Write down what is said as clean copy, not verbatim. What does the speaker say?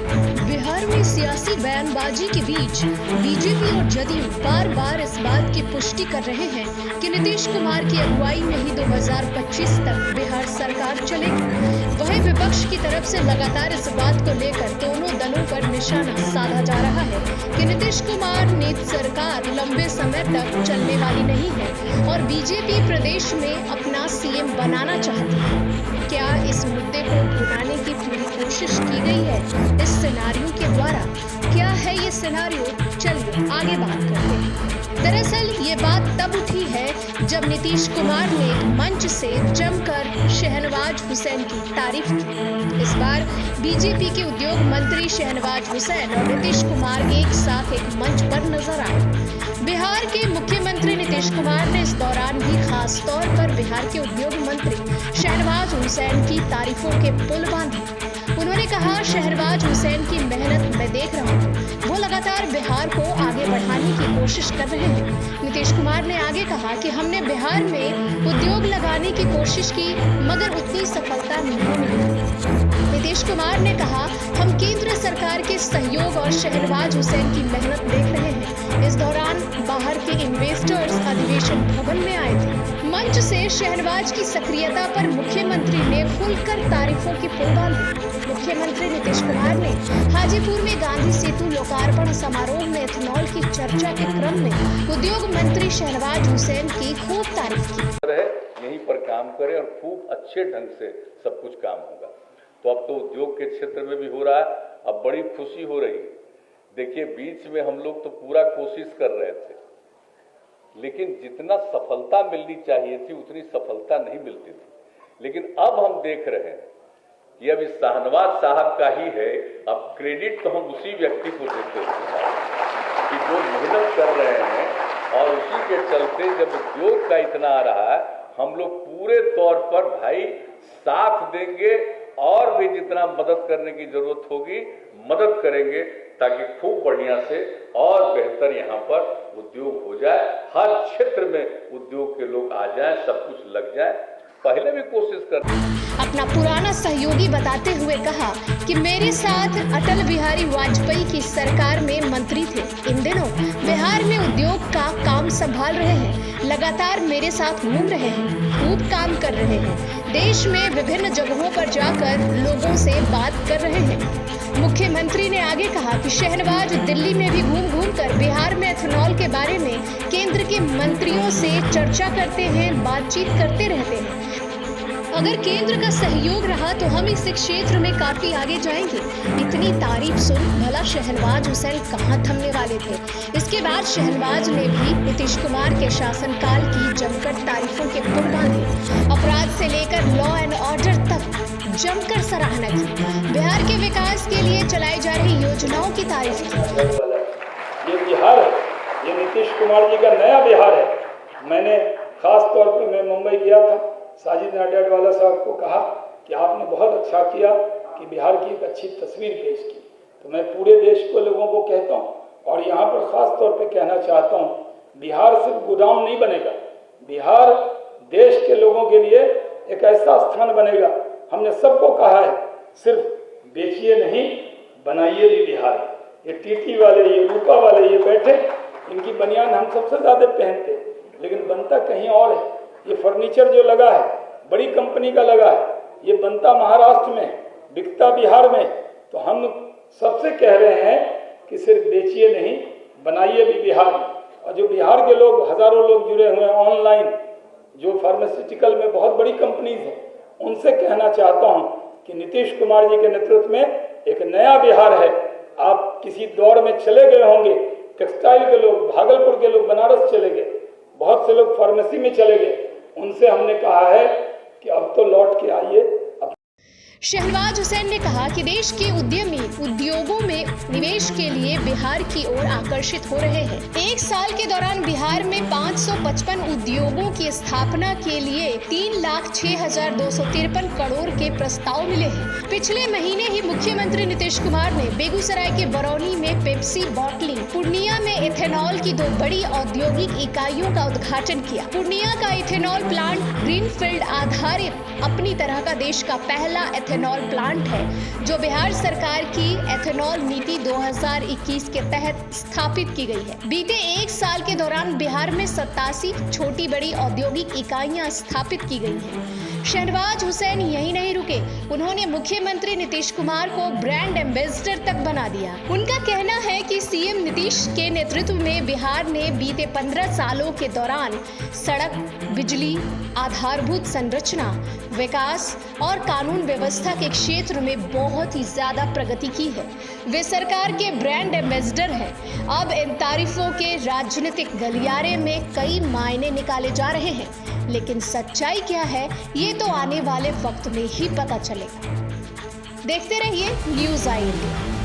बिहार में सियासी बयानबाजी के बीच बीजेपी और जदयू बार बार इस बात की पुष्टि कर रहे हैं कि नीतीश कुमार की अगुवाई में ही 2025 तक बिहार सरकार चलेगी। वहीं विपक्ष की तरफ से लगातार इस बात को लेकर दोनों दलों पर निशाना साधा जा रहा है कि नीतीश कुमार नीति सरकार लंबे समय तक चलने वाली नहीं है और बीजेपी प्रदेश में अपना सीएम बनाना चाहती है। क्या इस मुद्दे को भुनाने की पूरी कोशिश की गई है इस सिनेरियो के द्वारा? क्या है ये सिनेरियो? चलिए आगे बात करते हैं। दरअसल ये बात तब उठी है जब नीतीश कुमार ने मंच से जमकर शहनवाज हुसैन की तारीफ की। इस बार बीजेपी के उद्योग मंत्री शहनवाज हुसैन और नीतीश कुमार एक साथ एक मंच पर नजर आए। बिहार के मुख्यमंत्री नीतीश कुमार ने इस दौरान भी खास तौर पर बिहार के उद्योग मंत्री शहनवाज हुसैन की तारीफों के पुल बांधे। उन्होंने कहा, शहनवाज हुसैन की मेहनत मैं देख रहा हूँ, वो लगातार बिहार को आगे बढ़ाने की कोशिश कर रहे हैं। नीतीश कुमार ने आगे कहा कि हमने बिहार में उद्योग लगाने की कोशिश की मगर उतनी सफलता नहीं मिली। नीतीश कुमार ने कहा, हम केंद्र सरकार के सहयोग और शहनवाज हुसैन की मेहनत देख रहे हैं। इस दौरान बाहर के इन्वेस्टर्स अधिवेशन भवन में आए थे। मंच से शहनवाज की सक्रियता पर मुख्यमंत्री ने खुलकर तारीफों की पुल बांधी। मुख्यमंत्री नीतीश कुमार ने हाजीपुर में गांधी सेतु लोकार्पण समारोह में एथेनॉल की चर्चा के क्रम में उद्योग मंत्री शहनवाज हुसैन की खूब तारीफ की। यहीं पर काम करें और खूब अच्छे ढंग से सब कुछ काम होगा। तो अब तो उद्योग के क्षेत्र में भी हो रहा है, अब बड़ी खुशी हो रही है। देखिए, बीच में हम लोग तो पूरा कोशिश कर रहे थे, लेकिन जितना सफलता मिलनी चाहिए थी उतनी सफलता नहीं मिलती थी। लेकिन अब हम देख रहे हैं कि अब इस शहनवाज साहब का ही है। अब क्रेडिट तो हम उसी व्यक्ति को देते हैं कि जो मेहनत कर रहे हैं, और उसी के चलते जब उद्योग का इतना आ रहा है, हम लोग पूरे तौर पर भाई साथ देंगे और भी जितना मदद करने की जरूरत होगी मदद करेंगे, ताकि खूब बढ़िया से और बेहतर यहाँ पर उद्योग हो जाए। हर क्षेत्र में उद्योग के लोग आ जाएं, सब कुछ लग जाए। पहले भी कोशिश कर अपना पुराना सहयोगी बताते हुए कहा कि मेरे साथ अटल बिहारी वाजपेयी की सरकार में मंत्री थे। इन दिनों बिहार में उद्योग का काम संभाल रहे हैं, लगातार मेरे साथ घूम रहे हैं, खूब काम कर रहे हैं, देश में विभिन्न जगहों पर जाकर लोगों से बात कर रहे हैं। मुख्यमंत्री ने आगे कहा कि शहनवाज दिल्ली में भी घूम घूम कर बिहार में एथेनॉल के बारे में केंद्र के मंत्रियों से चर्चा करते हैं, बातचीत करते रहते हैं। अगर केंद्र का सहयोग रहा तो हम इस क्षेत्र में काफी आगे जाएंगे। इतनी तारीफ सुन भला शहनवाज हुसैन कहाँ थमने वाले थे। इसके बाद शहनवाज ने भी नीतीश कुमार के शासनकाल की जमकर तारीफों के पुल बांधे। अपराध से लेकर लॉ एंड ऑर्डर तक जमकर सराहना की। बिहार के विकास के लिए चलाई जा रही योजनाओं की तारीफ की। ये बिहार है, ये नीतीश कुमार जी का नया बिहार है। मैंने खास तौर पर मैं मुंबई गया था, साजिद नाडियाडवाला साहब को कहा कि आपने बहुत अच्छा किया कि बिहार की एक अच्छी तस्वीर पेश की। तो मैं पूरे देश को लोगों को कहता हूँ और यहाँ पर खास तौर पे कहना चाहता हूँ, बिहार सिर्फ गोदाम नहीं बनेगा, बिहार देश के लोगों के लिए एक ऐसा स्थान बनेगा। हमने सबको कहा है, सिर्फ बेचिए नहीं बनाइए भी बिहार। ये टीटी वाले, ये रूपा वाले, ये बैठे, इनकी बनियान हम सबसे ज्यादा पहनते, लेकिन बनता कहीं और है। ये फर्नीचर जो लगा है बड़ी कंपनी का लगा है, ये बनता महाराष्ट्र में, बिकता बिहार में। तो हम सबसे कह रहे हैं कि सिर्फ बेचिए नहीं बनाइए भी बिहार में। और जो बिहार के लोग, हजारों लोग जुड़े हुए हैं ऑनलाइन, जो फार्मास्यूटिकल में बहुत बड़ी कंपनीज हैं, उनसे कहना चाहता हूं कि नीतीश कुमार जी के नेतृत्व में एक नया बिहार है। आप किसी दौर में चले गए होंगे, टेक्सटाइल के लोग, भागलपुर के लोग बनारस चले गए, बहुत से लोग फार्मेसी में चले गए। उनसे हमने कहा है कि अब तो लौट के आइए। शहनवाज हुसैन ने कहा कि देश के उद्यमी उद्योगों में निवेश के लिए बिहार की ओर आकर्षित हो रहे हैं। एक साल के दौरान बिहार में 555 उद्योगों की स्थापना के लिए 3,06,253 करोड़ के प्रस्ताव मिले हैं। पिछले महीने ही मुख्यमंत्री नीतीश कुमार ने बेगूसराय के बरौनी में पेप्सी बॉटलिंग, पूर्णिया में इथेनॉल की 2 बड़ी औद्योगिक इकाइयों का उद्घाटन किया। पूर्णिया का इथेनॉल प्लांट ग्रीनफील्ड आधारित अपनी तरह का देश का पहला एथेनॉल प्लांट है जो बिहार सरकार की एथेनॉल नीति 2021 के तहत स्थापित की गई है। बीते एक साल के दौरान बिहार में 87 छोटी बड़ी औद्योगिक इकाइयां स्थापित की गई हैं। शहनवाज हुसैन यही नहीं रुके, उन्होंने मुख्यमंत्री नीतीश कुमार को ब्रांड एम्बेसडर तक बना दिया। उनका कहना है कि सीएम नीतीश के नेतृत्व में बिहार ने बीते 15 सालों के दौरान सड़क, बिजली, आधारभूत संरचना, विकास और कानून व्यवस्था के क्षेत्र में बहुत ही ज्यादा प्रगति की है। वे सरकार के ब्रांड एम्बेसडर हैं। अब इन तारीफों के राजनीतिक गलियारे में कई मायने निकाले जा रहे हैं, लेकिन सच्चाई क्या है ये तो आने वाले वक्त में ही पता चलेगा। देखते रहिए न्यूज़ आई इंडिया।